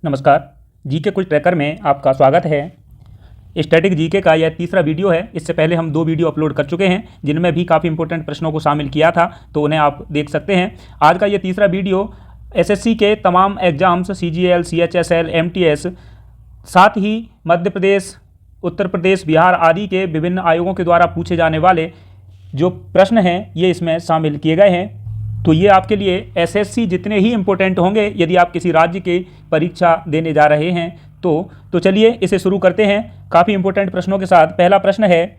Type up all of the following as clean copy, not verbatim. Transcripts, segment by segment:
नमस्कार। GK quiz tracker में आपका स्वागत है। स्टैटिक जीके का यह तीसरा वीडियो है। इससे पहले हम 2 वीडियो अपलोड कर चुके हैं जिनमें भी काफ़ी इंपॉर्टेंट प्रश्नों को शामिल किया था, तो उन्हें आप देख सकते हैं। आज का ये तीसरा वीडियो एसएससी के तमाम एग्जाम्स सीजीएल, सीएचएसएल, एमटीएस, साथ ही मध्य प्रदेश, उत्तर प्रदेश, बिहार आदि के विभिन्न आयोगों के द्वारा पूछे जाने वाले जो प्रश्न हैं ये इसमें शामिल किए गए हैं। तो ये आपके लिए एसएससी जितने ही इम्पोर्टेंट होंगे यदि आप किसी राज्य की परीक्षा देने जा रहे हैं तो चलिए इसे शुरू करते हैं काफ़ी इंपॉर्टेंट प्रश्नों के साथ। पहला प्रश्न है,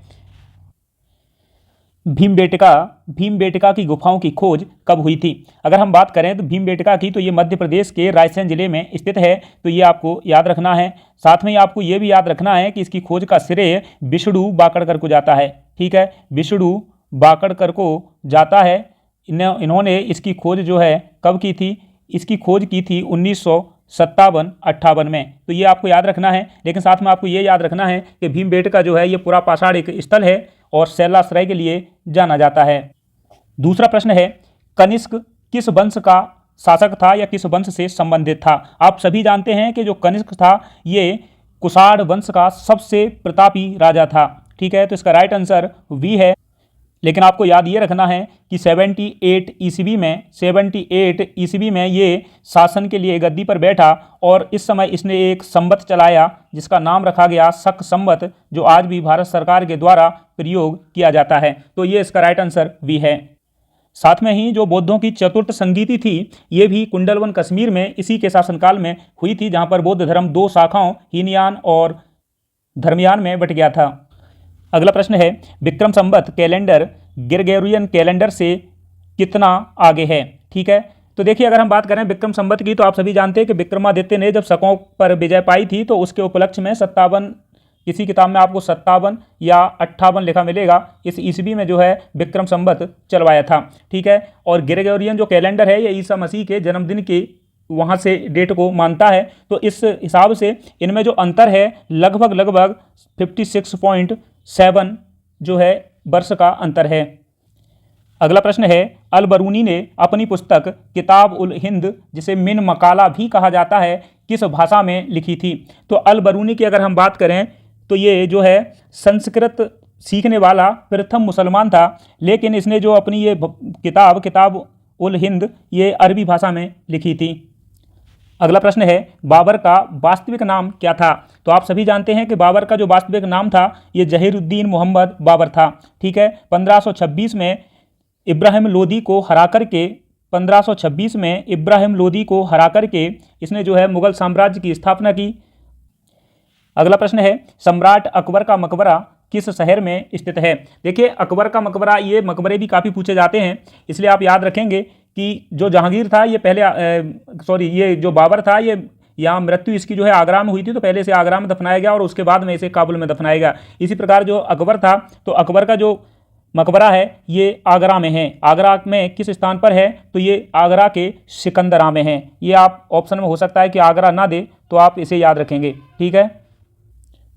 भीमबेटका की गुफाओं की खोज कब हुई थी? अगर हम बात करें तो भीमबेटका की, तो ये मध्य प्रदेश के रायसेन जिले में स्थित है, तो ये आपको याद रखना है। साथ में आपको ये भी याद रखना है कि इसकी खोज का श्रेय विष्णु बाकड़कर को जाता है। ठीक है, विष्णु बाकड़कर को जाता है। इन्होंने इसकी खोज जो है कब की थी? इसकी खोज की थी 1957-58 में, तो ये आपको याद रखना है। लेकिन साथ में आपको ये याद रखना है कि भीमबेटका जो है ये पूरा पाषाण एक स्थल है और शैलाश्रय के लिए जाना जाता है। दूसरा प्रश्न है, कनिष्क किस वंश का शासक था या किस वंश से संबंधित था? आप सभी जानते हैं कि जो कनिष्क था ये कुषाण वंश का सबसे प्रतापी राजा था। ठीक है, तो इसका राइट आंसर वी है। लेकिन आपको याद ये रखना है कि 78 ईस्वी में ये शासन के लिए गद्दी पर बैठा और इस समय इसने एक संवत चलाया जिसका नाम रखा गया शक संवत, जो आज भी भारत सरकार के द्वारा प्रयोग किया जाता है। तो ये इसका राइट आंसर भी है। साथ में ही जो बौद्धों की चतुर्थ संगीति थी ये भी कुंडलवन कश्मीर में इसी के शासनकाल में हुई थी, जहाँ पर बौद्ध धर्म 2 शाखाओं हीनयान और धर्मयान में बट गया था। अगला प्रश्न है, Vikram Samvat calendar Gregorian calendar से कितना आगे है? ठीक है, तो देखिए अगर हम बात करें विक्रम संवत की, तो आप सभी जानते हैं कि विक्रमादित्य ने जब शकों पर विजय पाई थी तो उसके उपलक्ष्य में 57, किसी किताब में आपको 57 या 58 लिखा मिलेगा, इस ईस्वी में जो है विक्रम संवत चलवाया था। ठीक है, और ग्रेगोरियन जो कैलेंडर है ये ईसा मसीह के जन्मदिन के वहाँ से डेट को मानता है। तो इस हिसाब से इनमें जो अंतर है लगभग 56.7 जो है वर्ष का अंतर है। अगला प्रश्न है, अल बरूनी ने अपनी पुस्तक किताब उल हिंद, जिसे मिन मकाला भी कहा जाता है, किस भाषा में लिखी थी? तो अल बरूनी की अगर हम बात करें तो ये जो है संस्कृत सीखने वाला प्रथम मुसलमान था, लेकिन इसने जो अपनी ये किताब उल हिंद ये अरबी भाषा में लिखी थी। अगला प्रश्न है, बाबर का वास्तविक नाम क्या था? तो आप सभी जानते हैं कि बाबर का जो वास्तविक नाम था ये जहीरुद्दीन मोहम्मद बाबर था। ठीक है, 1526 में इब्राहिम लोदी को हरा करके इसने जो है मुगल साम्राज्य की स्थापना की। अगला प्रश्न है, सम्राट अकबर का मकबरा किस शहर में स्थित है? देखिए अकबर का मकबरा, ये मकबरे भी काफ़ी पूछे जाते हैं, इसलिए आप याद रखेंगे कि जो जहांगीर था ये ये जो बाबर था ये यहाँ मृत्यु इसकी जो है आगरा में हुई थी, तो पहले से आगरा में दफनाया गया और उसके बाद में इसे काबुल में दफनाया गया। इसी प्रकार जो अकबर था तो अकबर का जो मकबरा है ये आगरा में है। आगरा में किस स्थान पर है? तो ये आगरा के सिकंदरा में है। ये आप ऑप्शन में हो सकता है कि आगरा ना दे, तो आप इसे याद रखेंगे। ठीक है,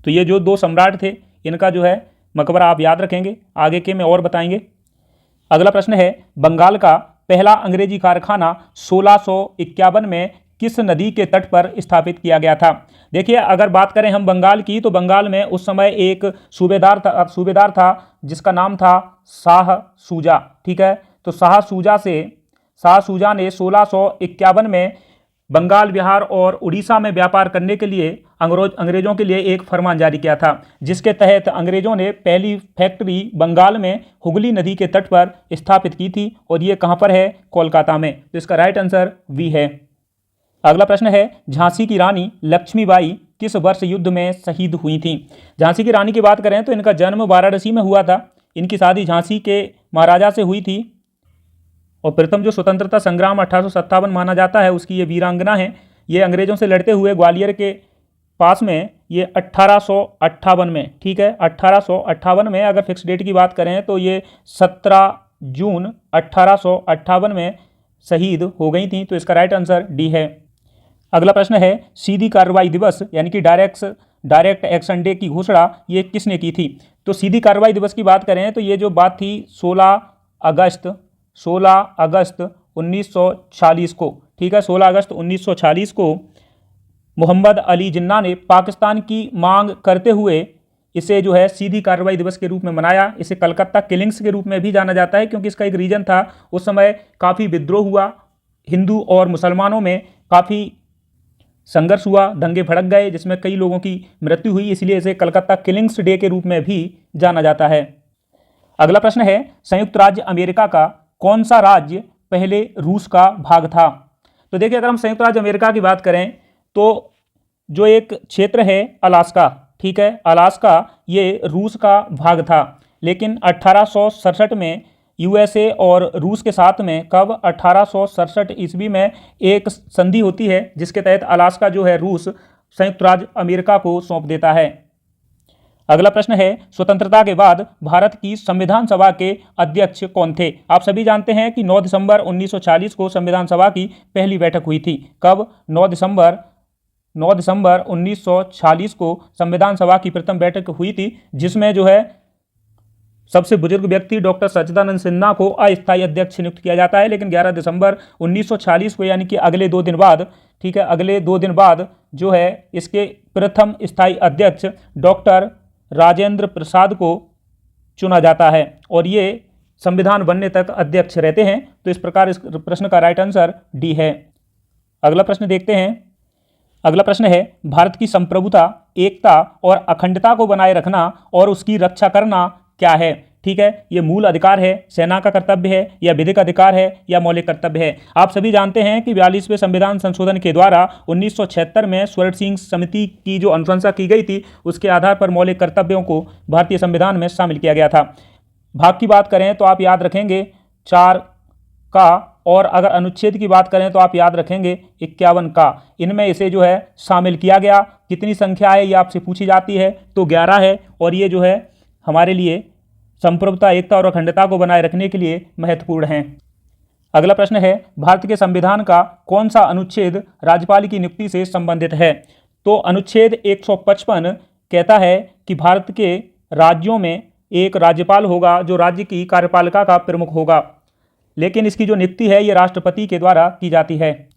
तो ये जो 2 सम्राट थे इनका जो है मकबरा आप याद रखेंगे, आगे के में और बताएंगे। अगला प्रश्न है, बंगाल का पहला अंग्रेजी कारखाना 1651 में किस नदी के तट पर स्थापित किया गया था? देखिए अगर बात करें हम बंगाल की, तो बंगाल में उस समय एक सूबेदार था जिसका नाम था शाह सूजा। ठीक है, तो शाह सूजा ने 1651 में बंगाल, बिहार और उड़ीसा में व्यापार करने के लिए अंग्रेजों के लिए एक फरमान जारी किया था, जिसके तहत अंग्रेजों ने पहली फैक्ट्री बंगाल में हुगली नदी के तट पर स्थापित की थी, और ये कहाँ पर है? कोलकाता में। तो इसका राइट आंसर वी है। अगला प्रश्न है, झांसी की रानी लक्ष्मीबाई किस वर्ष युद्ध में शहीद हुई थी? झांसी की रानी की बात करें तो इनका जन्म वाराणसी में हुआ था। इनकी शादी झांसी के महाराजा से हुई थी और प्रथम जो स्वतंत्रता संग्राम 1857 माना जाता है उसकी ये वीरांगना है। ये अंग्रेजों से लड़ते हुए ग्वालियर के पास में ये 1858 में, ठीक है, 1858 में अगर फिक्स डेट की बात करें तो ये 17 जून 1858 में शहीद हो गई थी। तो इसका राइट आंसर डी है। अगला प्रश्न है, सीधी कार्रवाई दिवस यानी कि डायरेक्ट एक्शन डे की घोषणा ये किसने की थी? तो सीधी कार्रवाई दिवस की बात करें तो ये जो बात थी 16 अगस्त 1946 को, ठीक है, 16 अगस्त 1946 को मोहम्मद अली जिन्ना ने पाकिस्तान की मांग करते हुए इसे जो है सीधी कार्रवाई दिवस के रूप में मनाया। इसे कलकत्ता किलिंग्स के रूप में भी जाना जाता है, क्योंकि इसका एक रीजन था, उस समय काफ़ी विद्रोह हुआ, हिंदू और मुसलमानों में काफ़ी संघर्ष हुआ, दंगे भड़क गए जिसमें कई लोगों की मृत्यु हुई, इसलिए इसे कलकत्ता किलिंग्स डे के रूप में भी जाना जाता है। अगला प्रश्न है, संयुक्त राज्य अमेरिका का कौन सा राज्य पहले रूस का भाग था? तो देखिए, अगर हम संयुक्त राज्य अमेरिका की बात करें तो जो एक क्षेत्र है अलास्का, ठीक है, अलास्का ये रूस का भाग था, लेकिन 1867 में यूएसए और रूस के साथ में कब 1867 ईस्वी में एक संधि होती है, जिसके तहत अलास्का जो है रूस संयुक्त राज्य अमेरिका को सौंप देता है। अगला प्रश्न है, स्वतंत्रता के बाद भारत की संविधान सभा के अध्यक्ष कौन थे? आप सभी जानते हैं कि 9 दिसंबर 1940 को संविधान सभा की पहली बैठक हुई थी। कब? 9 दिसंबर 1940 को संविधान सभा की प्रथम बैठक हुई थी, जिसमें जो है सबसे बुजुर्ग व्यक्ति डॉक्टर सच्चिदानंद सिन्हा को अस्थायी अध्यक्ष नियुक्त किया जाता है। लेकिन 11 दिसंबर 1940 को, यानी कि अगले 2 दिन बाद, ठीक है, अगले 2 दिन बाद जो है इसके प्रथम स्थायी अध्यक्ष डॉक्टर राजेंद्र प्रसाद को चुना जाता है और ये संविधान बनने तक अध्यक्ष रहते हैं। तो इस प्रकार इस प्रश्न का राइट आंसर डी है। अगला प्रश्न देखते हैं। अगला प्रश्न है, भारत की संप्रभुता, एकता और अखंडता को बनाए रखना और उसकी रक्षा करना क्या है? ठीक है, ये मूल अधिकार है, सेना का कर्तव्य है, या विधिक अधिकार है, या मौलिक कर्तव्य है? आप सभी जानते हैं कि 42वें संविधान संशोधन के द्वारा 1976 में स्वर्ण सिंह समिति की जो अनुशंसा की गई थी, उसके आधार पर मौलिक कर्तव्यों को भारतीय संविधान में शामिल किया गया था। भाग की बात करें तो आप याद रखेंगे 4 का, और अगर अनुच्छेद की बात करें तो आप याद रखेंगे 51 का। इनमें इसे जो है शामिल किया गया। कितनी संख्या है ये आपसे पूछी जाती है, तो 11 है, और ये जो है हमारे लिए संप्रभुता, एकता और अखंडता को बनाए रखने के लिए महत्वपूर्ण हैं। अगला प्रश्न है, भारत के संविधान का कौन सा अनुच्छेद राज्यपाल की नियुक्ति से संबंधित है? तो अनुच्छेद 155 कहता है कि भारत के राज्यों में एक राज्यपाल होगा जो राज्य की कार्यपालिका का प्रमुख होगा, लेकिन इसकी जो नियुक्ति है ये राष्ट्रपति के द्वारा की जाती है।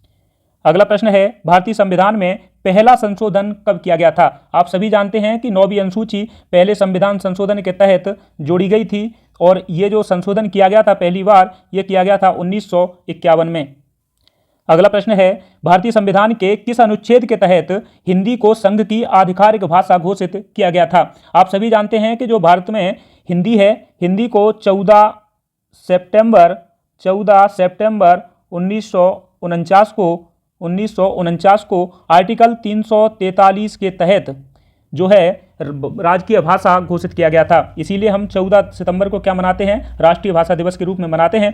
अगला प्रश्न है, भारतीय संविधान में पहला संशोधन कब किया गया था? आप सभी जानते हैं कि 9वीं अनुसूची पहले संविधान संशोधन के तहत जोड़ी गई थी, और ये जो संशोधन किया गया था पहली बार, ये किया गया था 1951 में। अगला प्रश्न है, भारतीय संविधान के किस अनुच्छेद के तहत हिंदी को संघ की आधिकारिक भाषा घोषित किया गया था? आप सभी जानते हैं कि जो भारत में हिंदी है, हिंदी को 14 सितंबर 1949 को आर्टिकल 343 के तहत जो है राजकीय भाषा घोषित किया गया था। इसीलिए हम 14 सितंबर को क्या मनाते हैं? राष्ट्रीय भाषा दिवस के रूप में मनाते हैं।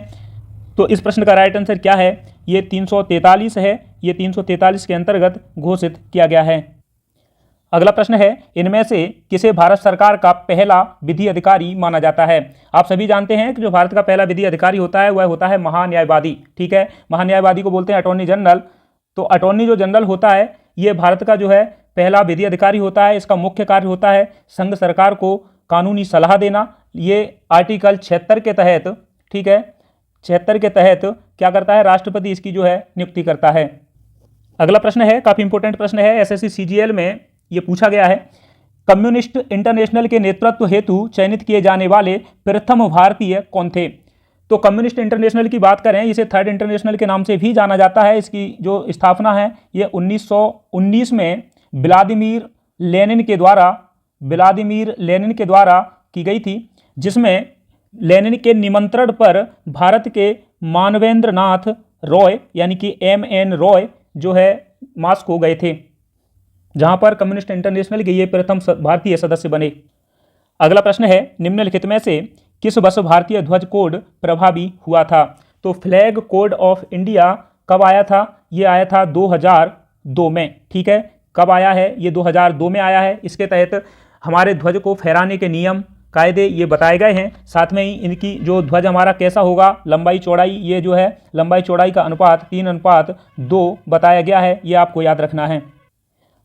तो इस प्रश्न का राइट आंसर क्या है? ये 343 है। ये 343 के अंतर्गत घोषित किया गया है। अगला प्रश्न है, इनमें से किसे भारत सरकार का पहला विधि अधिकारी माना जाता है? आप सभी जानते हैं कि जो भारत का पहला विधि अधिकारी होता है वह होता है महान्यायवादी। ठीक है, महान्यायवादी को बोलते हैं अटॉर्नी जनरल। तो अटॉर्नी जो जनरल होता है ये भारत का जो है पहला विधि अधिकारी होता है। इसका मुख्य कार्य होता है संघ सरकार को कानूनी सलाह देना। ये आर्टिकल 76 के तहत, ठीक है, 76 के तहत क्या करता है? राष्ट्रपति इसकी जो है नियुक्ति करता है। अगला प्रश्न है, काफ़ी इंपॉर्टेंट प्रश्न है, एसएससी सीजीएल में ये पूछा गया है। कम्युनिस्ट इंटरनेशनल के नेतृत्व हेतु चयनित किए जाने वाले प्रथम भारतीय कौन थे? तो कम्युनिस्ट इंटरनेशनल की बात करें, इसे थर्ड इंटरनेशनल के नाम से भी जाना जाता है। इसकी जो स्थापना है ये 1919 में व्लादिमीर लेनिन के द्वारा की गई थी, जिसमें लेनिन के निमंत्रण पर भारत के मानवेंद्र नाथ रॉय यानी कि MN रॉय जो है मॉस्को गए थे, जहां पर कम्युनिस्ट इंटरनेशनल के ये प्रथम भारतीय सदस्य बने। अगला प्रश्न है, निम्नलिखित में से किस वर्ष भारतीय ध्वज कोड प्रभावी हुआ था? तो फ्लैग कोड ऑफ इंडिया कब आया था? ये आया था 2002 में। ठीक है, कब आया है? ये 2002 में आया है। इसके तहत हमारे ध्वज को फहराने के नियम कायदे ये बताए गए हैं। साथ में ही इनकी जो ध्वज हमारा कैसा होगा, लंबाई चौड़ाई, ये जो है लंबाई चौड़ाई का अनुपात 3:2 बताया गया है। ये आपको याद रखना है।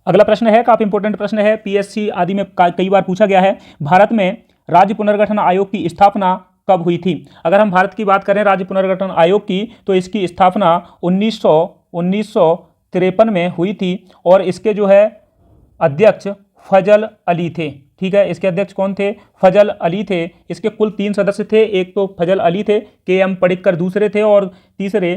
अगला प्रश्न है, काफ़ी इंपॉर्टेंट प्रश्न है, PSC आदि में कई बार पूछा गया है। भारत में राज्य पुनर्गठन आयोग की स्थापना कब हुई थी? अगर हम भारत की बात करें राज्य पुनर्गठन आयोग की, तो इसकी स्थापना 1963 1953 में हुई थी और इसके जो है अध्यक्ष फजल अली थे। ठीक है, इसके अध्यक्ष कौन थे? फजल अली थे। इसके कुल 3 सदस्य थे, एक तो फजल अली थे, के.एम. पडिक्कर दूसरे थे और तीसरे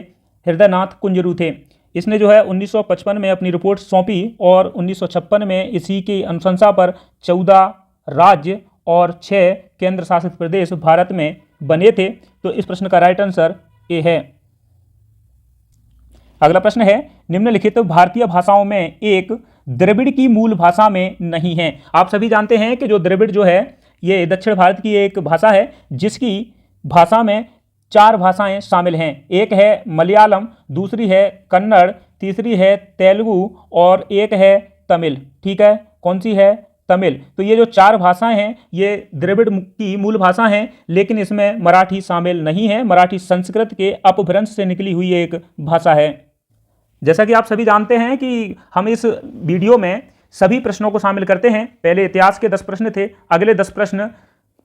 हृदयनाथ कुंजरू थे। इसने जो है 1955 में अपनी रिपोर्ट सौंपी और 1956 में इसी की अनुशंसा पर 14 राज्य और 6 केंद्र शासित प्रदेश भारत में बने थे। तो इस प्रश्न का राइट आंसर ए है। अगला प्रश्न है, निम्नलिखित भारतीय भाषाओं में एक द्रविड़ की मूल भाषा में नहीं है। आप सभी जानते हैं कि जो द्रविड़ जो है ये दक्षिण भारत की एक भाषा है जिसकी भाषा में 4 भाषाएं शामिल हैं। एक है मलयालम, दूसरी है कन्नड़, तीसरी है तेलुगु और एक है तमिल। ठीक है, कौन सी है? तमिल। तो ये जो 4 भाषाएं हैं ये द्रविड़ की मूल भाषा हैं, लेकिन इसमें मराठी शामिल नहीं है। मराठी संस्कृत के अपभ्रंश से निकली हुई एक भाषा है। जैसा कि आप सभी जानते हैं कि हम इस वीडियो में सभी प्रश्नों को शामिल करते हैं। पहले इतिहास के 10 प्रश्न थे, अगले 10 प्रश्न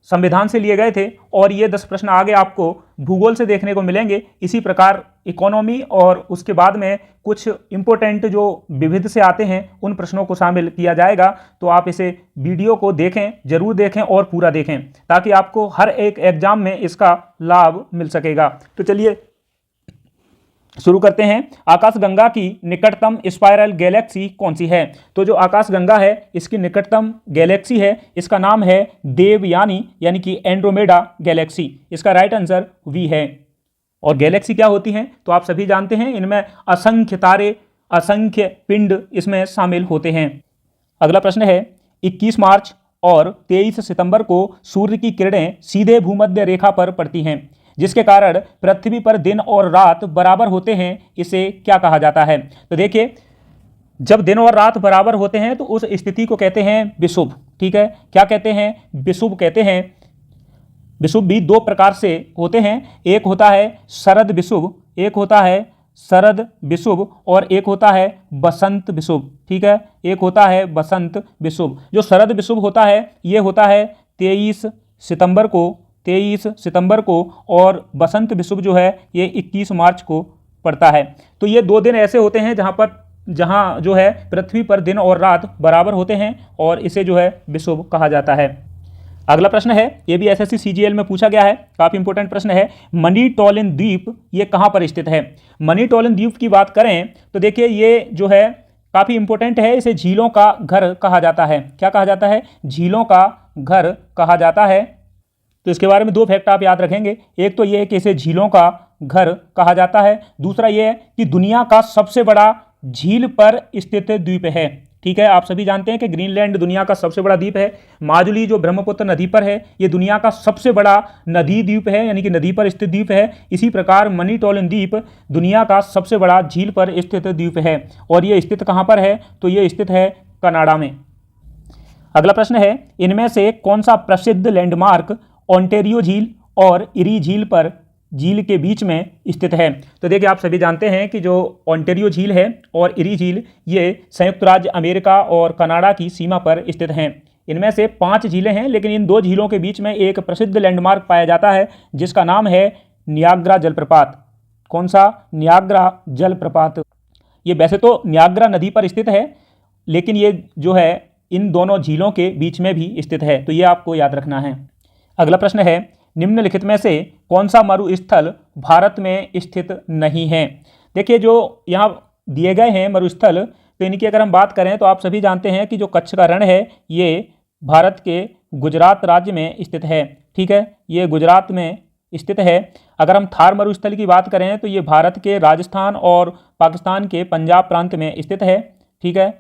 संविधान से लिए गए थे और ये 10 प्रश्न आगे आपको भूगोल से देखने को मिलेंगे। इसी प्रकार इकोनॉमी और उसके बाद में कुछ इंपॉर्टेंट जो विविध से आते हैं उन प्रश्नों को शामिल किया जाएगा। तो आप इसे वीडियो को देखें, जरूर देखें और पूरा देखें ताकि आपको हर एक एग्जाम में इसका लाभ मिल सकेगा। तो चलिए शुरू करते हैं। आकाशगंगा की निकटतम स्पाइरल गैलेक्सी कौन सी है? तो जो आकाशगंगा है इसकी निकटतम गैलेक्सी है, इसका नाम है देवयानी यानी कि एंड्रोमेडा गैलेक्सी। इसका राइट आंसर वी है। और गैलेक्सी क्या होती हैं? तो आप सभी जानते हैं, इनमें असंख्य तारे, असंख्य पिंड इसमें शामिल होते हैं। अगला प्रश्न है, 21 मार्च और 23 सितंबर को सूर्य की किरणें सीधे भूमध्य रेखा पर पड़ती हैं, जिसके कारण पृथ्वी पर दिन और रात बराबर होते हैं। इसे क्या कहा जाता है? तो देखिए, जब दिन और रात बराबर होते हैं तो उस स्थिति को कहते हैं विषुव। ठीक है, क्या कहते हैं? विषुव कहते हैं। विषुव भी 2 प्रकार से होते हैं, एक होता है शरद विषुव, एक होता है शरद विषुव और एक होता है बसंत विषुव। ठीक है, एक होता है बसंत विषुव। जो शरद विषुव होता है ये होता है 23 सितंबर को और बसंत विषुव जो है ये 21 मार्च को पड़ता है। तो ये 2 दिन ऐसे होते हैं जहां जो है पृथ्वी पर दिन और रात बराबर होते हैं और इसे जो है विषुव कहा जाता है। अगला प्रश्न है, ये भी एसएससी सीजीएल में पूछा गया है, काफी इंपॉर्टेंट प्रश्न है। मणिटोलिन द्वीप ये कहां पर स्थित है? मणिटोलिन द्वीप की बात करें तो देखिए ये जो है काफी इंपॉर्टेंट है। इसे झीलों का घर कहा जाता है। क्या कहा जाता है? झीलों का घर कहा जाता है। तो इसके बारे में 2 फैक्ट आप याद रखेंगे। एक तो ये है कि इसे झीलों का घर कहा जाता है, दूसरा ये है कि दुनिया का सबसे बड़ा झील पर स्थित द्वीप है। ठीक है, आप सभी जानते हैं कि ग्रीनलैंड दुनिया का सबसे बड़ा द्वीप है। माजुली जो ब्रह्मपुत्र नदी पर है ये दुनिया का सबसे बड़ा नदी द्वीप है, यानी कि नदी पर स्थित द्वीप है। इसी प्रकार मणिटोलिन द्वीप दुनिया का सबसे बड़ा झील पर स्थित द्वीप है और ये स्थित कहाँ पर है? तो ये स्थित है कनाडा में। अगला प्रश्न है, इनमें से कौन सा प्रसिद्ध लैंडमार्क ओंटेरियो झील और इरी झील के बीच में स्थित है? तो देखिए, आप सभी जानते हैं कि जो ओंटेरियो झील है और इरी झील ये संयुक्त राज्य अमेरिका और कनाडा की सीमा पर स्थित हैं। इनमें से 5 झीलें हैं, लेकिन इन 2 झीलों के बीच में एक प्रसिद्ध लैंडमार्क पाया जाता है जिसका नाम है नियाग्रा जलप्रपात। कौन सा? नियाग्रा जलप्रपात। ये वैसे तो नियाग्रा नदी पर स्थित है, लेकिन ये जो है इन दोनों झीलों के बीच में भी स्थित है, तो ये आपको याद रखना है। अगला प्रश्न है, निम्नलिखित में से कौन सा मरुस्थल भारत में स्थित नहीं है? देखिए, जो यहाँ दिए गए हैं मरुस्थल, तो इनकी अगर हम बात करें तो आप सभी जानते हैं कि जो कच्छ का रण है ये भारत के गुजरात राज्य में स्थित है। ठीक है, ये गुजरात में स्थित है। अगर हम थार मरुस्थल की बात करें तो ये भारत के राजस्थान और पाकिस्तान के पंजाब प्रांत में स्थित है। ठीक है,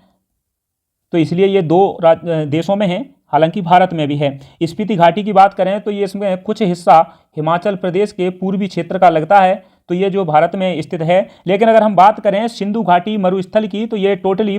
तो इसलिए ये 2 देशों में है, हालांकि भारत में भी है। स्पीति घाटी की बात करें तो ये इसमें कुछ हिस्सा हिमाचल प्रदेश के पूर्वी क्षेत्र का लगता है, तो ये जो भारत में स्थित है। लेकिन अगर हम बात करें सिंधु घाटी मरुस्थल की तो ये टोटली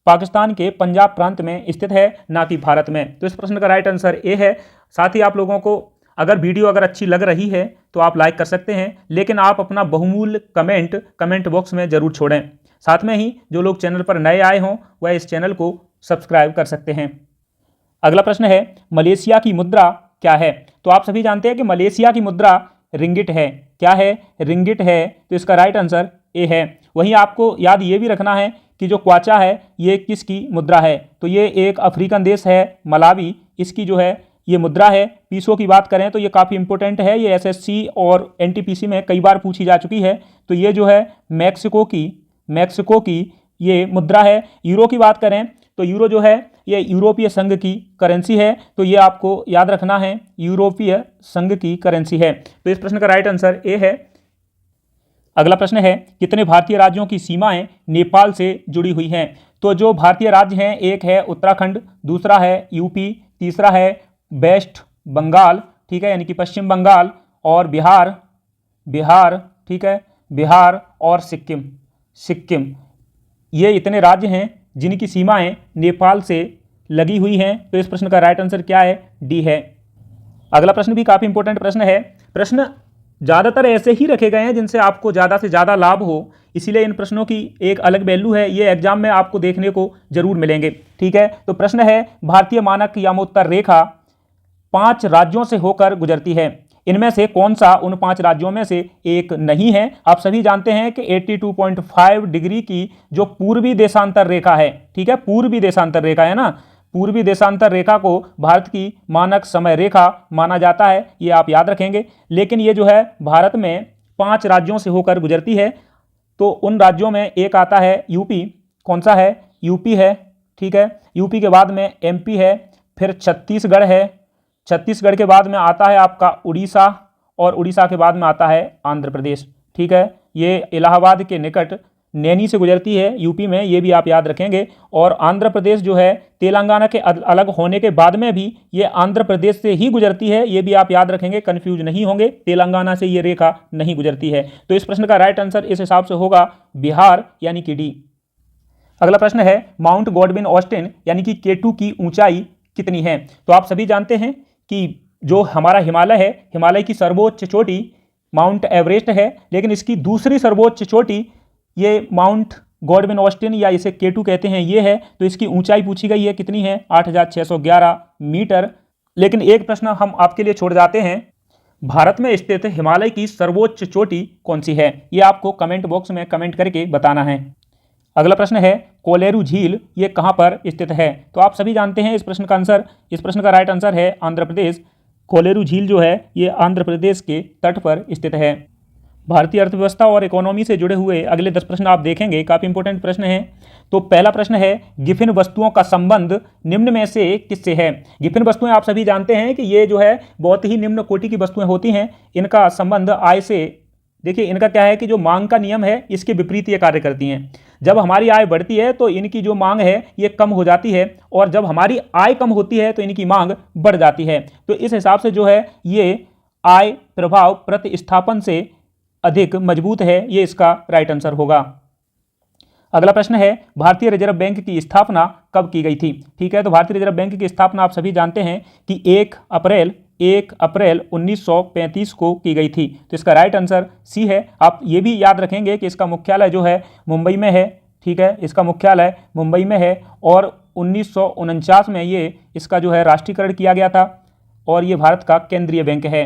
पाकिस्तान के पंजाब प्रांत में स्थित है, ना कि भारत में। तो इस प्रश्न का राइट आंसर ए है। साथ ही आप लोगों को अगर वीडियो अच्छी लग रही है तो आप लाइक कर सकते हैं, लेकिन आप अपना बहुमूल्य कमेंट बॉक्स में जरूर छोड़ें। साथ में ही जो लोग चैनल पर नए आए हों वह इस चैनल को सब्सक्राइब कर सकते हैं। अगला प्रश्न है, मलेशिया की मुद्रा क्या है? तो आप सभी जानते हैं कि मलेशिया की मुद्रा रिंगिट है। क्या है? रिंगिट है। तो इसका राइट आंसर ए है। वहीं आपको याद ये भी रखना है कि जो क्वाचा है ये किसकी मुद्रा है, तो ये एक अफ्रीकन देश है मलावी, इसकी जो है ये मुद्रा है। पीसो की बात करें तो ये काफ़ी इंपॉर्टेंट है, ये एसएससी और एनटीपीसी में कई बार पूछी जा चुकी है। तो ये जो है मैक्सिको की ये मुद्रा है। यूरो की बात करें तो यूरो जो है ये यूरोपीय संघ की करेंसी है, तो ये आपको याद रखना है, यूरोपीय संघ की करेंसी है। तो इस प्रश्न का राइट आंसर ए है। अगला प्रश्न है, कितने भारतीय राज्यों की सीमाएं नेपाल से जुड़ी हुई हैं? तो जो भारतीय राज्य हैं, एक है उत्तराखंड, दूसरा है यूपी, तीसरा है वेस्ट बंगाल, ठीक है, यानी कि पश्चिम बंगाल, और बिहार, ठीक है, बिहार और सिक्किम। ये इतने राज्य हैं जिनकी सीमाएं नेपाल से लगी हुई हैं। तो इस प्रश्न का राइट आंसर क्या है? डी है। अगला प्रश्न भी काफ़ी इंपॉर्टेंट प्रश्न है। प्रश्न ज़्यादातर ऐसे ही रखे गए हैं जिनसे आपको ज़्यादा से ज़्यादा लाभ हो, इसीलिए इन प्रश्नों की एक अलग वैल्यू है, ये एग्जाम में आपको देखने को जरूर मिलेंगे, ठीक है। तो प्रश्न है, भारतीय मानक यामोत्तर रेखा 5 राज्यों से होकर गुजरती है, इनमें से कौन सा उन 5 राज्यों में से एक नहीं है? आप सभी जानते हैं कि 82.5 डिग्री की जो पूर्वी देशांतर रेखा है, ठीक है, पूर्वी देशांतर रेखा है ना, पूर्वी देशांतर रेखा को भारत की मानक समय रेखा माना जाता है, ये आप याद रखेंगे। लेकिन ये जो है भारत में 5 राज्यों से होकर गुजरती है, तो उन राज्यों में एक आता है यूपी। कौन सा है? यूपी है, ठीक है। यूपी के बाद में एमपी है, फिर छत्तीसगढ़ है, छत्तीसगढ़ के बाद में आता है आपका उड़ीसा, और उड़ीसा के बाद में आता है आंध्र प्रदेश, ठीक है। ये इलाहाबाद के निकट नैनी से गुजरती है यूपी में, ये भी आप याद रखेंगे। और आंध्र प्रदेश जो है तेलंगाना के अलग होने के बाद में भी ये आंध्र प्रदेश से ही गुजरती है, ये भी आप याद रखेंगे, कंफ्यूज नहीं होंगे, तेलंगाना से ये रेखा नहीं गुजरती है। तो इस प्रश्न का राइट आंसर इस हिसाब से होगा बिहार, यानी कि डी। अगला प्रश्न है, माउंट गॉडविन ऑस्टिन यानी कि K2 की ऊंचाई कितनी है? तो आप सभी जानते हैं कि जो हमारा हिमालय है, हिमालय की सर्वोच्च चोटी माउंट एवरेस्ट है, लेकिन इसकी दूसरी सर्वोच्च चोटी ये माउंट गॉडविन ऑस्टिन या इसे K2 कहते हैं, ये है। तो इसकी ऊंचाई पूछी गई है, कितनी है? 8611 मीटर। लेकिन एक प्रश्न हम आपके लिए छोड़ जाते हैं, भारत में स्थित हिमालय की सर्वोच्च चोटी कौन सी है? ये आपको कमेंट बॉक्स में कमेंट करके बताना है। अगला प्रश्न है, कोलेरू झील ये कहाँ पर स्थित है? तो आप सभी जानते हैं इस प्रश्न का राइट आंसर है आंध्र प्रदेश। कोलेरू झील जो है ये आंध्र प्रदेश के तट पर स्थित है। भारतीय अर्थव्यवस्था और इकोनॉमी से जुड़े हुए अगले 10 प्रश्न आप देखेंगे, काफ़ी इंपॉर्टेंट प्रश्न हैं। तो पहला प्रश्न है, गिफिन वस्तुओं का संबंध निम्न में से किससे है? गिफिन वस्तुएं आप सभी जानते हैं कि ये जो है बहुत ही निम्न कोटि की वस्तुएं होती हैं, इनका संबंध आय से, देखिए इनका क्या है कि जो मांग का नियम है इसके विपरीत ये कार्य करती हैं। जब हमारी आय बढ़ती है तो इनकी जो मांग है ये कम हो जाती है, और जब हमारी आय कम होती है तो इनकी मांग बढ़ जाती है। तो इस हिसाब से जो है ये आय प्रभाव प्रतिस्थापन से अधिक मजबूत है, ये इसका राइट आंसर होगा। अगला प्रश्न है, भारतीय रिजर्व बैंक की स्थापना कब की गई थी? ठीक है, तो भारतीय रिजर्व बैंक की स्थापना आप सभी जानते हैं कि 1 अप्रैल 1935 को की गई थी। तो इसका राइट आंसर सी है। आप ये भी याद रखेंगे कि इसका मुख्यालय जो है मुंबई में है, ठीक है, इसका मुख्यालय मुंबई में है, और 1949 में ये इसका जो है राष्ट्रीयकरण किया गया था, और ये भारत का केंद्रीय बैंक है।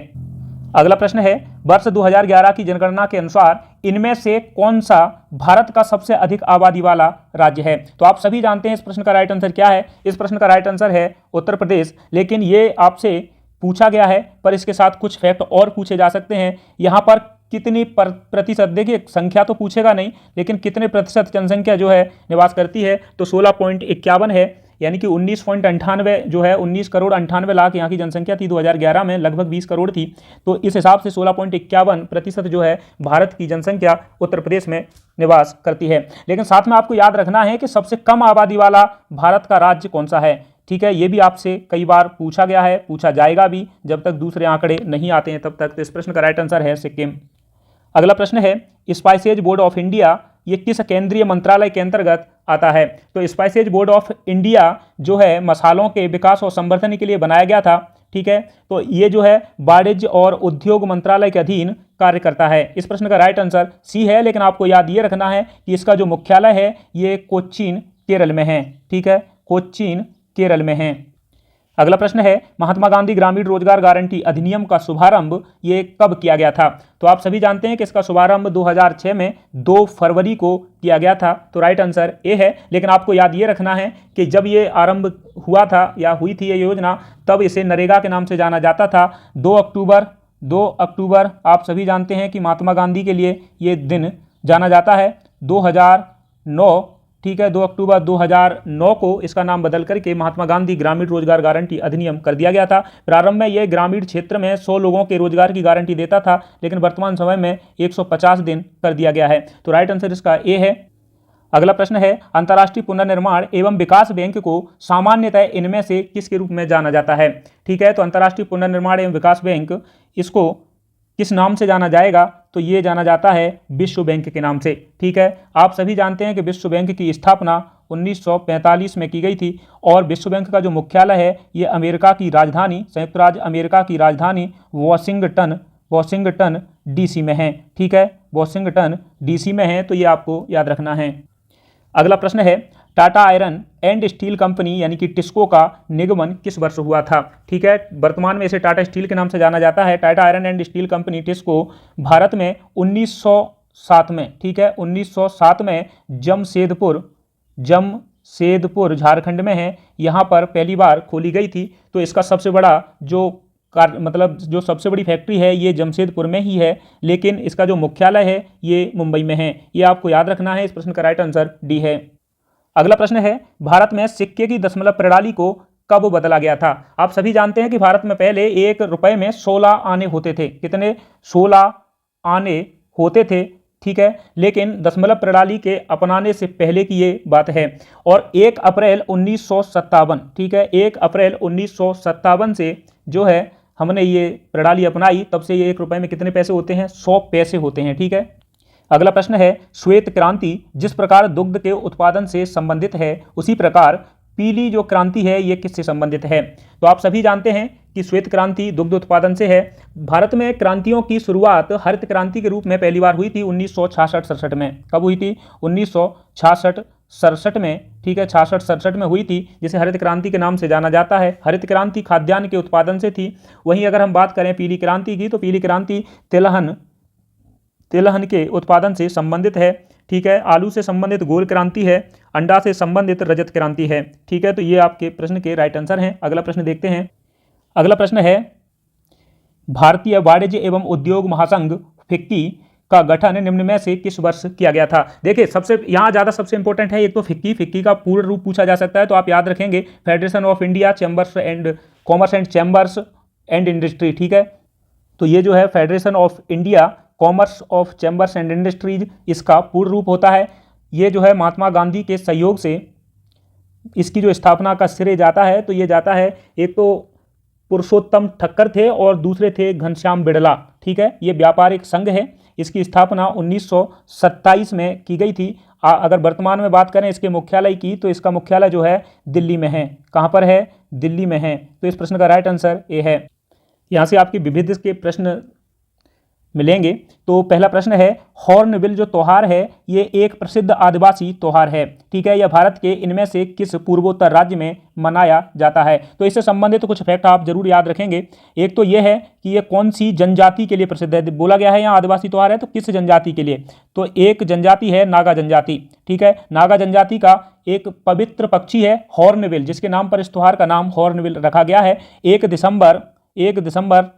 अगला प्रश्न है, वर्ष 2011 की जनगणना के अनुसार इनमें से कौन सा भारत का सबसे अधिक आबादी वाला राज्य है? तो आप सभी जानते हैं इस प्रश्न का राइट आंसर क्या है। इस प्रश्न का राइट आंसर है उत्तर प्रदेश। लेकिन ये आपसे पूछा गया है, पर इसके साथ कुछ फैक्ट और पूछे जा सकते हैं। यहाँ पर कितनी प्रतिशत, देखिए संख्या तो पूछेगा नहीं, लेकिन कितने प्रतिशत जनसंख्या जो है निवास करती है, तो 16.51 है, यानी कि 19.98 जो है 19 करोड़ 98 लाख यहाँ की जनसंख्या थी 2011 में, लगभग 20 करोड़ थी। तो इस हिसाब से 16.51% जो है भारत की जनसंख्या उत्तर प्रदेश में निवास करती है। लेकिन साथ में आपको याद रखना है कि सबसे कम आबादी वाला भारत का राज्य कौन सा है, ठीक है, ये भी आपसे कई बार पूछा गया है, पूछा जाएगा भी जब तक दूसरे आंकड़े नहीं आते हैं तब तक। तो इस प्रश्न का राइट आंसर है सिक्किम। अगला प्रश्न है, स्पाइसेज बोर्ड ऑफ इंडिया ये किस केंद्रीय मंत्रालय के अंतर्गत आता है? तो स्पाइसेज बोर्ड ऑफ इंडिया जो है मसालों के विकास और संवर्धन के लिए बनाया गया था, ठीक है। तो ये जो है वाणिज्य और उद्योग मंत्रालय के अधीन कार्य करता है। इस प्रश्न का राइट आंसर सी है। लेकिन आपको याद ये रखना है कि इसका जो मुख्यालय है ये कोच्चिन केरल में है, ठीक है, कोच्चिन केरल में है। अगला प्रश्न है महात्मा गांधी ग्रामीण रोजगार गारंटी अधिनियम का शुभारंभ ये कब किया गया था? तो आप सभी जानते हैं कि इसका शुभारंभ 2006 में 2 फरवरी को किया गया था। तो राइट आंसर ए है। लेकिन आपको याद ये रखना है कि जब ये आरंभ हुआ था या हुई थी ये योजना, तब इसे नरेगा के नाम से जाना जाता था। 2 अक्टूबर आप सभी जानते हैं कि महात्मा गांधी के लिए ये दिन जाना जाता है। 2009, ठीक है, 2 अक्टूबर 2009 को इसका नाम बदल करके महात्मा गांधी ग्रामीण रोजगार गारंटी अधिनियम कर दिया गया था। प्रारंभ में यह ग्रामीण क्षेत्र में 100 लोगों के रोजगार की गारंटी देता था, लेकिन वर्तमान समय में 150 दिन कर दिया गया है। तो राइट आंसर इसका ए है। अगला प्रश्न है अंतर्राष्ट्रीय पुनर्निर्माण एवं विकास बैंक को सामान्यतः इनमें से किसके रूप में जाना जाता है? ठीक है, तो अंतर्राष्ट्रीय पुनर्निर्माण एवं विकास बैंक, इसको किस नाम से जाना जाएगा? तो ये जाना जाता है विश्व बैंक के नाम से। ठीक है, आप सभी जानते हैं कि विश्व बैंक की स्थापना 1945 में की गई थी और विश्व बैंक का जो मुख्यालय है ये अमेरिका की राजधानी, संयुक्त राज्य अमेरिका की राजधानी वॉशिंगटन डीसी में है। ठीक है, वॉशिंगटन डीसी में है, तो ये आपको याद रखना है। अगला प्रश्न है Tata iron and steel company यानी कि टिस्को का निगमन किस वर्ष हुआ था? ठीक है, वर्तमान में इसे टाटा स्टील के नाम से जाना जाता है। Tata iron and steel company TISCO Bharat में 1907 में, ठीक है, 1907 में जमशेदपुर झारखंड में है, यहाँ पर पहली बार खोली गई थी। तो इसका सबसे बड़ा जो जो सबसे बड़ी फैक्ट्री है ये जमशेदपुर में ही है, लेकिन इसका जो मुख्यालय है ये मुंबई में है। ये आपको याद रखना है। इस प्रश्न का राइट आंसर डी है। अगला प्रश्न है भारत में सिक्के की दशमलव प्रणाली को कब बदला गया था? आप सभी जानते हैं कि भारत में पहले 1 रुपए में 16 आने होते थे। कितने? 16 आने होते थे। ठीक है, लेकिन दशमलव प्रणाली के अपनाने से पहले की ये बात है। और 1 अप्रैल 1957, ठीक है, 1 अप्रैल 1957 से जो है हमने ये प्रणाली अपनाई, तब से ये 1 रुपए में कितने पैसे होते हैं? 100 पैसे होते हैं। ठीक है, अगला प्रश्न है श्वेत क्रांति जिस प्रकार दुग्ध के उत्पादन से संबंधित है, उसी प्रकार पीली जो क्रांति है ये किससे संबंधित है? तो आप सभी जानते हैं कि श्वेत क्रांति दुग्ध उत्पादन से है। भारत में क्रांतियों की शुरुआत हरित क्रांति के रूप में पहली बार हुई थी 1966-67 में। कब हुई थी? 1966-67 में। ठीक है, 66-67 में हुई थी, जिसे हरित क्रांति के नाम से जाना जाता है। हरित क्रांति खाद्यान्न के उत्पादन से थी। वहीं अगर हम बात करें पीली क्रांति की, तो पीली क्रांति तिलहन के उत्पादन से संबंधित है। ठीक है, आलू से संबंधित गोल क्रांति है, अंडा से संबंधित रजत क्रांति है। ठीक है, तो ये आपके प्रश्न के राइट आंसर हैं। अगला प्रश्न देखते हैं। अगला प्रश्न है भारतीय वाणिज्य एवं उद्योग महासंघ फिक्की का गठन निम्न में से किस वर्ष किया गया था? देखिए, सबसे इंपॉर्टेंट है एक तो फिक्की का पूर्ण रूप पूछा जा सकता है, तो आप याद रखेंगे federation of India chambers and commerce and chambers and industry. ठीक है, तो ये जो है federation of India commerce of chambers and industries, इसका पूर्ण रूप होता है। ये जो है महात्मा गांधी के सहयोग से इसकी जो स्थापना का श्रेय जाता है, तो ये जाता है, एक तो पुरुषोत्तम ठक्कर थे और दूसरे थे घनश्याम बिड़ला। ठीक है, ये व्यापारिक संघ है। इसकी स्थापना 1927 में की गई थी। अगर वर्तमान में बात करें इसके मुख्यालय की, तो इसका मुख्यालय जो है दिल्ली में है। कहाँ पर है? दिल्ली में है। तो इस प्रश्न का राइट आंसर ए है। यहाँ से आपकी विविध के प्रश्न मिलेंगे। तो पहला प्रश्न है हॉर्नबिल जो त्योहार है ये एक प्रसिद्ध आदिवासी त्योहार है। ठीक है, यह भारत के इनमें से किस पूर्वोत्तर राज्य में मनाया जाता है? तो इससे संबंधित कुछ फैक्ट आप जरूर याद रखेंगे। एक तो यह है कि यह कौन सी जनजाति के लिए प्रसिद्ध है। बोला गया है यहाँ आदिवासी त्योहार है, तो किस जनजाति के लिए? तो एक जनजाति है नागा जनजाति। ठीक है, नागा जनजाति का एक पवित्र पक्षी है हॉर्नबिल, जिसके नाम पर इस त्योहार का नाम हॉर्नबिल रखा गया है। 1 दिसंबर,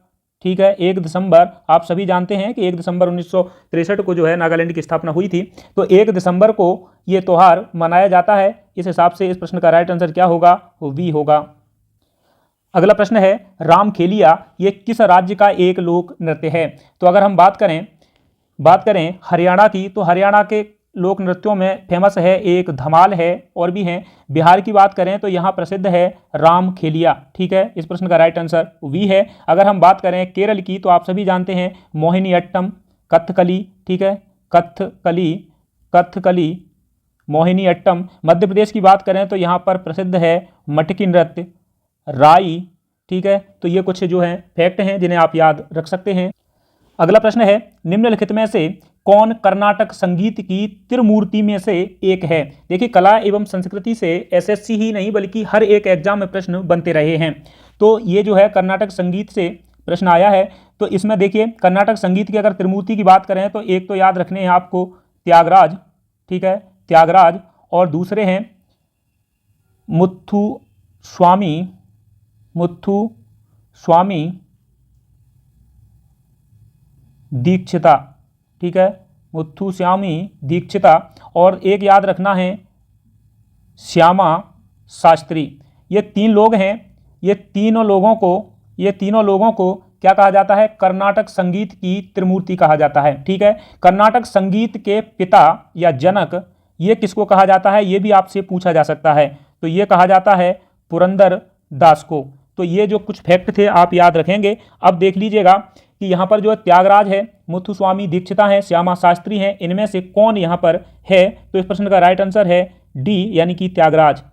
ठीक है, 1 दिसंबर, आप सभी जानते हैं कि 1 दिसंबर 1963 को जो है नागालैंड की स्थापना हुई थी। तो 1 दिसंबर को ये त्यौहार मनाया जाता है। इस हिसाब से इस प्रश्न का राइट आंसर क्या होगा? वो बी होगा। अगला प्रश्न है रामखेलिया ये किस राज्य का एक लोक नृत्य है? तो अगर हम बात करें हरियाणा की, तो हरियाणा के लोक नृत्यों में फेमस है एक धमाल है और भी हैं। बिहार की बात करें तो यहाँ प्रसिद्ध है रामखेलिया। ठीक है, इस प्रश्न का राइट आंसर वी है। अगर हम बात करें केरल की, तो आप सभी जानते हैं मोहिनीअट्टम, कथकली। ठीक है, कथकली मोहिनीअट्टम। मध्य प्रदेश की बात करें तो यहाँ पर प्रसिद्ध है मटकी नृत्य, राई। ठीक है, तो ये कुछ जो है फैक्ट हैं जिन्हें आप याद रख सकते हैं। अगला प्रश्न है निम्नलिखित में से कौन कर्नाटक संगीत की त्रिमूर्ति में से एक है? देखिए, कला एवं संस्कृति से एसएससी ही नहीं बल्कि हर एक एग्जाम में प्रश्न बनते रहे हैं। तो ये जो है कर्नाटक संगीत से प्रश्न आया है। तो इसमें देखिए, कर्नाटक संगीत की अगर त्रिमूर्ति की बात करें तो एक तो याद रखने हैं आपको त्यागराज, ठीक है, त्यागराज, और दूसरे हैं मुथुस्वामी दीक्षिता, ठीक है, मुथुस्वामी दीक्षिता, और एक याद रखना है श्यामा शास्त्री। ये 3 लोग हैं। ये तीनों लोगों को क्या कहा जाता है? कर्नाटक संगीत की त्रिमूर्ति कहा जाता है, ठीक है। कर्नाटक संगीत के पिता या जनक ये किसको कहा जाता है? ये भी आपसे पूछा जा सकता है। तो ये कहा जाता है पुरंदर दास को। तो ये जो कुछ फैक्ट थे आप याद रखेंगे। अब देख लीजिएगा कि यहाँ पर जो त्यागराज है, मुथुस्वामी दीक्षिता है, श्यामा शास्त्री हैं, इनमें से कौन यहाँ पर है? तो इस प्रश्न का राइट आंसर है डी, यानी कि त्यागराज।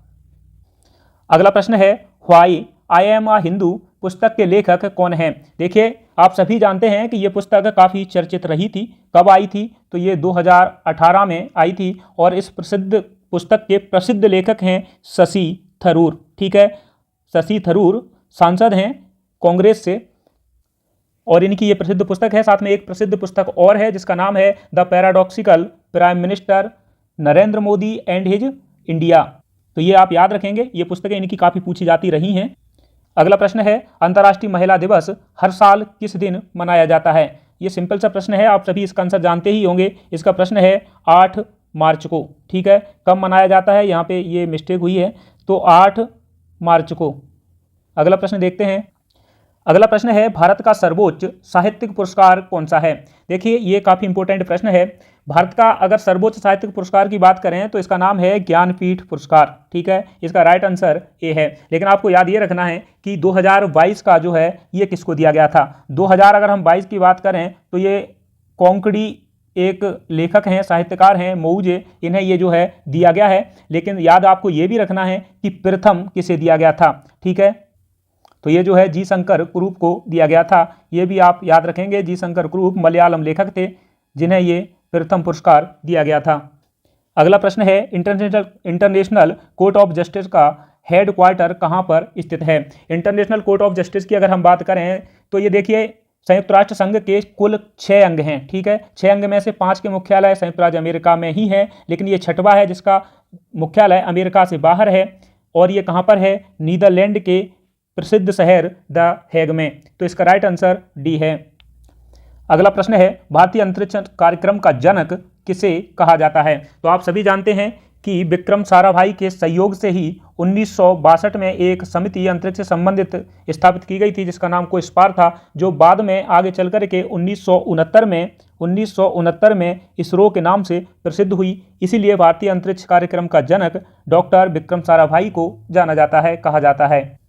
अगला प्रश्न है, why I am a Hindu पुस्तक के लेखक कौन हैं? देखिए, आप सभी जानते हैं कि ये पुस्तक काफ़ी चर्चित रही थी। कब आई थी? तो ये 2018 में आई थी, और इस प्रसिद्ध पुस्तक के प्रसिद्ध लेखक हैं शशि थरूर, ठीक है। शशि थरूर सांसद हैं कांग्रेस से, और इनकी ये प्रसिद्ध पुस्तक है। साथ में एक प्रसिद्ध पुस्तक और है जिसका नाम है the paradoxical prime minister Narendra Modi and his India. तो ये आप याद रखेंगे, ये पुस्तकें इनकी काफ़ी पूछी जाती रही हैं। अगला प्रश्न है, अंतर्राष्ट्रीय महिला दिवस हर साल किस दिन मनाया जाता है? ये सिंपल सा प्रश्न है, आप सभी इसका आंसर जानते ही होंगे। इसका प्रश्न है 8 मार्च को, ठीक है। कब मनाया जाता है? यहाँ पे ये मिस्टेक हुई है, तो 8 मार्च को। अगला प्रश्न देखते हैं। अगला प्रश्न है, भारत का सर्वोच्च साहित्यिक पुरस्कार कौन सा है? देखिए, ये काफ़ी इंपॉर्टेंट प्रश्न है। भारत का अगर सर्वोच्च साहित्यिक पुरस्कार की बात करें तो इसका नाम है ज्ञानपीठ पुरस्कार, ठीक है। इसका राइट आंसर ए है। लेकिन आपको याद ये रखना है कि 2022 का जो है ये किसको दिया गया था? 2022 की बात करें तो ये कोंकणी एक लेखक हैं, साहित्यकार हैं, मऊजे, इन्हें ये जो है दिया गया है। लेकिन याद आपको ये भी रखना है कि प्रथम किसे दिया गया था, ठीक है। तो ये जो है जी शंकर कुरूप को दिया गया था, ये भी आप याद रखेंगे। जी शंकर कुरूप मलयालम लेखक थे जिन्हें ये प्रथम पुरस्कार दिया गया था। अगला प्रश्न है, इंटरनेशनल कोर्ट ऑफ जस्टिस का हेड क्वार्टर कहाँ पर स्थित है? इंटरनेशनल कोर्ट ऑफ जस्टिस की अगर हम बात करें तो ये देखिए, संयुक्त राष्ट्र संघ के कुल 6 अंग हैं, ठीक है। 6 अंग में से 5 के मुख्यालय संयुक्त राज्य अमेरिका में ही है, लेकिन ये 6वां है जिसका मुख्यालय अमेरिका से बाहर है, और ये कहाँ पर है? नीदरलैंड के प्रसिद्ध शहर द हेग में। तो इसका राइट आंसर डी है। अगला प्रश्न है, भारतीय अंतरिक्ष कार्यक्रम का जनक किसे कहा जाता है? तो आप सभी जानते हैं कि विक्रम साराभाई के सहयोग से ही 1962 में एक समिति अंतरिक्ष से संबंधित स्थापित की गई थी जिसका नाम कोई स्पार था, जो बाद में आगे चल कर के 1969 में इसरो के नाम से प्रसिद्ध हुई। इसीलिए भारतीय अंतरिक्ष कार्यक्रम का जनक डॉक्टर विक्रम साराभाई को जाना जाता है, कहा जाता है।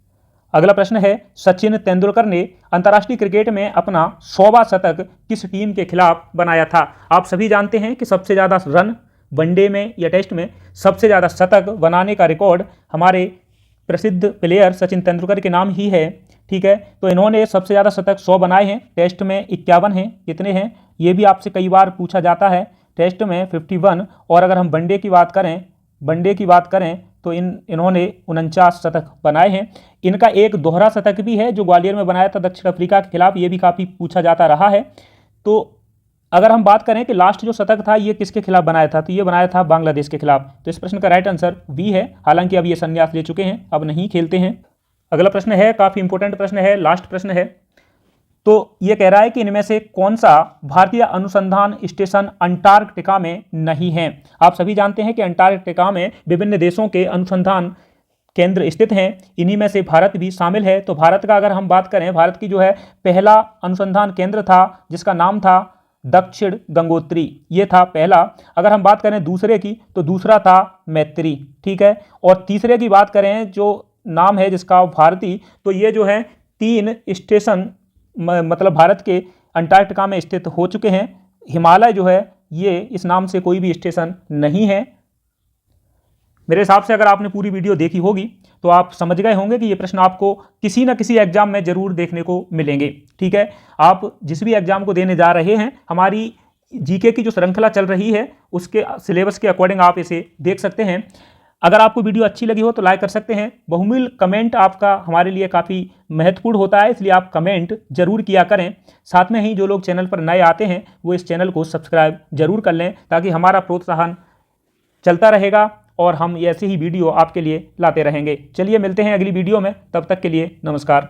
अगला प्रश्न है, सचिन तेंदुलकर ने अंतर्राष्ट्रीय क्रिकेट में अपना 100वां शतक किस टीम के खिलाफ बनाया था? आप सभी जानते हैं कि सबसे ज़्यादा रन वनडे में या टेस्ट में सबसे ज़्यादा शतक बनाने का रिकॉर्ड हमारे प्रसिद्ध प्लेयर सचिन तेंदुलकर के नाम ही है, ठीक है। तो इन्होंने सबसे ज़्यादा शतक 100 बनाए हैं। टेस्ट में 51 हैं। कितने हैं ये भी आपसे कई बार पूछा जाता है। टेस्ट में 51, और अगर हम वनडे की बात करें तो इन्होंने 49 शतक बनाए हैं। इनका एक दोहरा शतक भी है जो ग्वालियर में बनाया था दक्षिण अफ्रीका के खिलाफ, ये भी काफ़ी पूछा जाता रहा है। तो अगर हम बात करें कि लास्ट जो शतक था ये किसके खिलाफ बनाया था, तो ये बनाया था बांग्लादेश के खिलाफ। तो इस प्रश्न का राइट आंसर बी है। हालांकि अब ये संन्यास ले चुके हैं, अब नहीं खेलते हैं। अगला प्रश्न है, काफ़ी इंपॉर्टेंट प्रश्न है, लास्ट प्रश्न है। तो ये कह रहा है कि इनमें से कौन सा भारतीय अनुसंधान स्टेशन अंटार्कटिका में नहीं है? आप सभी जानते हैं कि अंटार्कटिका में विभिन्न देशों के अनुसंधान केंद्र स्थित हैं, इन्हीं में से भारत भी शामिल है। तो भारत का अगर हम बात करें, भारत की जो है पहला अनुसंधान केंद्र था जिसका नाम था दक्षिण गंगोत्री, ये था पहला। अगर हम बात करें दूसरे की तो दूसरा था मैत्री, ठीक है। और तीसरे की बात करें जो नाम है जिसका भारती, तो ये जो है 3 स्टेशन मतलब भारत के अंटार्कटिका में स्थित हो चुके हैं। हिमालय जो है ये इस नाम से कोई भी स्टेशन नहीं है। मेरे हिसाब से अगर आपने पूरी वीडियो देखी होगी तो आप समझ गए होंगे कि ये प्रश्न आपको किसी न किसी एग्जाम में जरूर देखने को मिलेंगे, ठीक है। आप जिस भी एग्जाम को देने जा रहे हैं, हमारी जीके की जो श्रृंखला चल रही है उसके सिलेबस के अकॉर्डिंग आप इसे देख सकते हैं। अगर आपको वीडियो अच्छी लगी हो तो लाइक कर सकते हैं। बहुमूल्य कमेंट आपका हमारे लिए काफ़ी महत्वपूर्ण होता है, इसलिए आप कमेंट जरूर किया करें। साथ में ही जो लोग चैनल पर नए आते हैं वो इस चैनल को सब्सक्राइब जरूर कर लें, ताकि हमारा प्रोत्साहन चलता रहेगा और हम ऐसे ही वीडियो आपके लिए लाते रहेंगे। चलिए मिलते हैं अगली वीडियो में, तब तक के लिए नमस्कार।